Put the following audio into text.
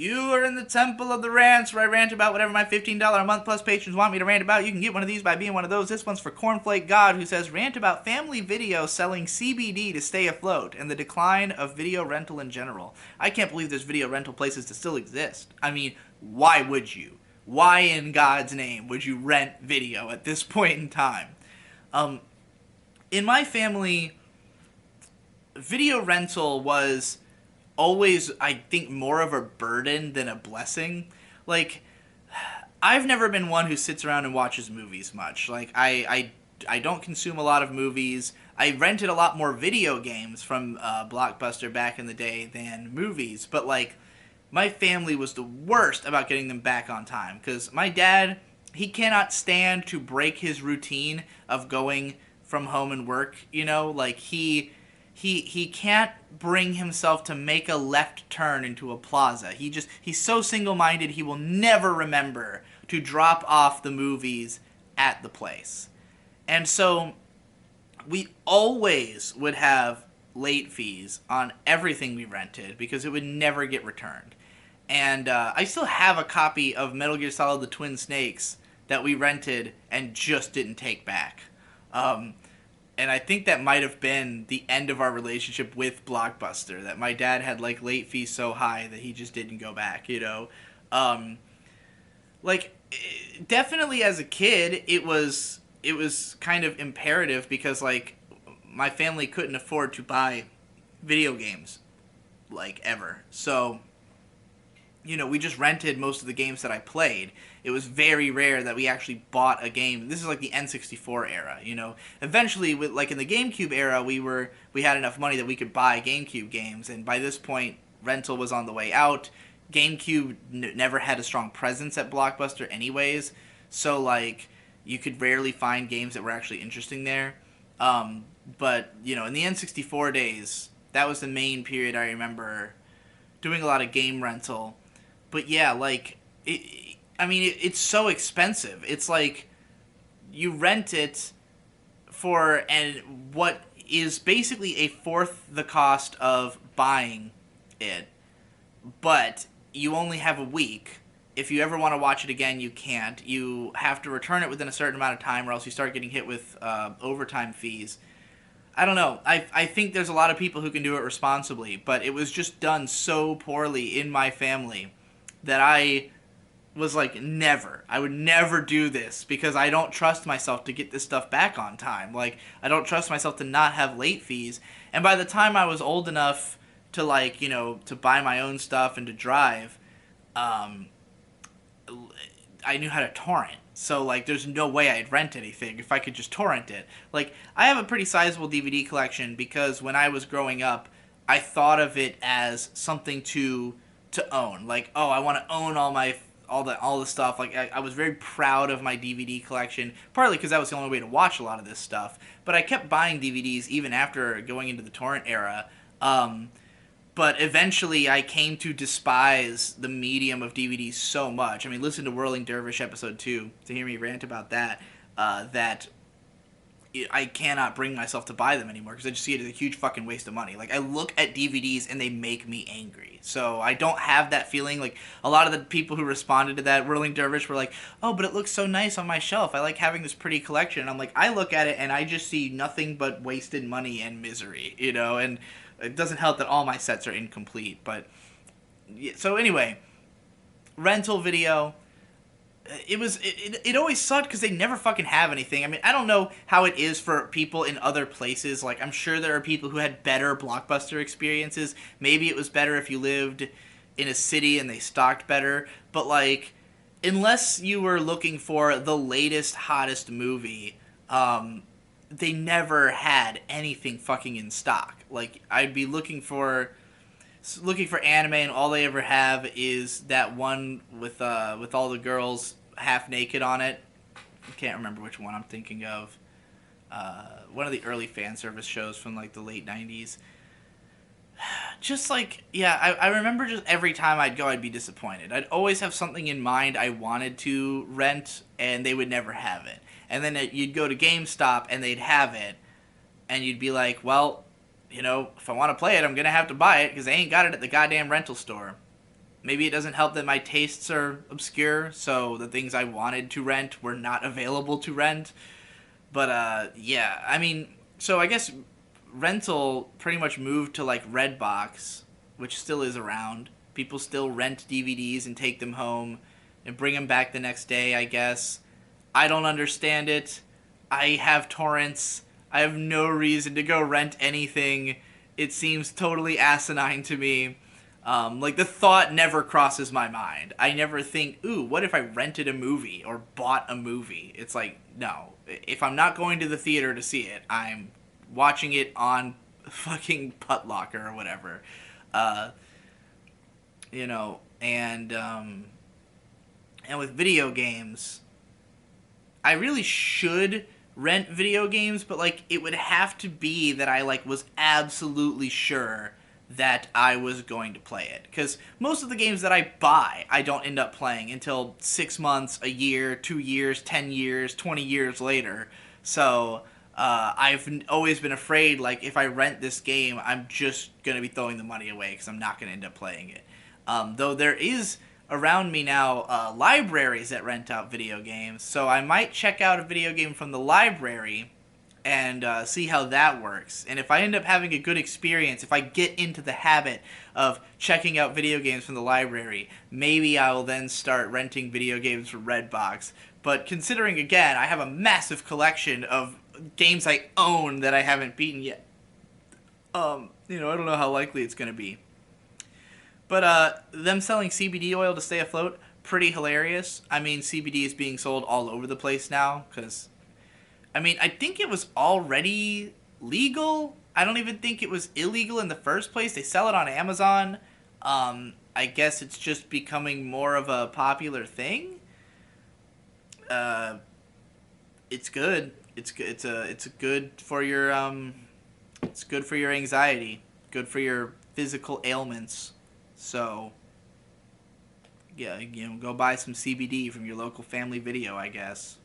You are in the temple of the rants where I rant about whatever my $15 a month plus patrons want me to rant about. You can get one of these by being one of those. This one's for Cornflake God, who says, rant about family video selling CBD to stay afloat and the decline of video rental in general. I can't believe there's video rental places that still exist. I mean, why would you? Why in God's name would you rent video at this point in time? In my family, video rental was always, I think, more of a burden than a blessing. Like, I've never been one who sits around and watches movies much. Like, I don't consume a lot of movies. I rented a lot more video games from Blockbuster back in the day than movies. But, like, my family was the worst about getting them back on time. Because my dad, he cannot stand to break his routine of going from home and work, you know? Like, he can't bring himself to make a left turn into a plaza. He's so single-minded, he will never remember to drop off the movies at the place. And so we always would have late fees on everything we rented because it would never get returned. And I still have a copy of Metal Gear Solid: The Twin Snakes that we rented and just didn't take back. And I think that might have been the end of our relationship with Blockbuster, that my dad had, like, late fees so high that he just didn't go back, you know? Like, definitely as a kid, it was kind of imperative because, like, my family couldn't afford to buy video games, like, ever. So, you know, we just rented most of the games that I played. It was very rare that we actually bought a game. This is like the N64 era, you know. Eventually, like in the GameCube era, we had enough money that we could buy GameCube games, and by this point, rental was on the way out. GameCube never had a strong presence at Blockbuster anyways, so like you could rarely find games that were actually interesting there. But, you know, in the N64 days, that was the main period I remember doing a lot of game rental. But yeah, like, it's so expensive. It's like you rent it for what is basically a fourth the cost of buying it, but you only have a week. If you ever want to watch it again, you can't. You have to return it within a certain amount of time, or else you start getting hit with overtime fees. I don't know. I think there's a lot of people who can do it responsibly, but it was just done so poorly in my family that I was like, never. I would never do this because I don't trust myself to get this stuff back on time. Like, I don't trust myself to not have late fees. And by the time I was old enough to, like, you know, to buy my own stuff and to drive, I knew how to torrent. So, like, there's no way I'd rent anything if I could just torrent it. Like, I have a pretty sizable DVD collection because when I was growing up, I thought of it as something to own. Like, oh, I want to own all the stuff. Like, I was very proud of my DVD collection, partly because that was the only way to watch a lot of this stuff. But I kept buying DVDs even after going into the torrent era. But eventually I came to despise the medium of DVDs so much. I mean, listen to Whirling Dervish episode 2 to hear me rant about that, that I cannot bring myself to buy them anymore because I just see it as a huge fucking waste of money. Like, I look at DVDs and they make me angry. So I don't have that feeling. Like, a lot of the people who responded to that Whirling Dervish were like, oh, but it looks so nice on my shelf. I like having this pretty collection. And I'm like, I look at it and I just see nothing but wasted money and misery, you know? And it doesn't help that all my sets are incomplete. But, so anyway, rental video. It always sucked because they never fucking have anything. I mean, I don't know how it is for people in other places. Like, I'm sure there are people who had better Blockbuster experiences. Maybe it was better if you lived in a city and they stocked better. But, like, unless you were looking for the latest, hottest movie, they never had anything fucking in stock. Like, I'd be looking for anime, and all they ever have is that one with all the girls half naked on it. I can't remember which one I'm thinking of. One of the early fan service shows from like the late 90s. Just like, yeah, I remember just every time I'd go, I'd be disappointed. I'd always have something in mind I wanted to rent, and they would never have it. And then you'd go to GameStop, and they'd have it, and you'd be like, well, you know, if I want to play it, I'm going to have to buy it because they ain't got it at the goddamn rental store. Maybe it doesn't help that my tastes are obscure, so the things I wanted to rent were not available to rent. But yeah, I mean, so I guess rental pretty much moved to like Redbox, which still is around. People still rent DVDs and take them home and bring them back the next day, I guess. I don't understand it. I have torrents. I have no reason to go rent anything. It seems totally asinine to me. Like, the thought never crosses my mind. I never think, ooh, what if I rented a movie or bought a movie? It's like, no. If I'm not going to the theater to see it, I'm watching it on fucking Putlocker or whatever. Uh, you know, and with video games, I really should rent video games, but like it would have to be that I like was absolutely sure that I was going to play it, because most of the games that I buy I don't end up playing until 6 months, a year, 2 years, 10 years, 20 years later. So I've always been afraid, like, if I rent this game, I'm just going to be throwing the money away because I'm not going to end up playing it. Though there is around me now libraries that rent out video games, so I might check out a video game from the library and see how that works. And if I end up having a good experience, if I get into the habit of checking out video games from the library, maybe I will then start renting video games from Redbox. But considering, again, I have a massive collection of games I own that I haven't beaten yet, I don't know how likely it's going to be. But them selling CBD oil to stay afloat, pretty hilarious. I mean, CBD is being sold all over the place now, because, I mean, I think it was already legal. I don't even think it was illegal in the first place. They sell it on Amazon. I guess it's just becoming more of a popular thing. It's good. It's good for your it's good for your anxiety. Good for your physical ailments. So, yeah, go buy some CBD from your local Family Video, I guess.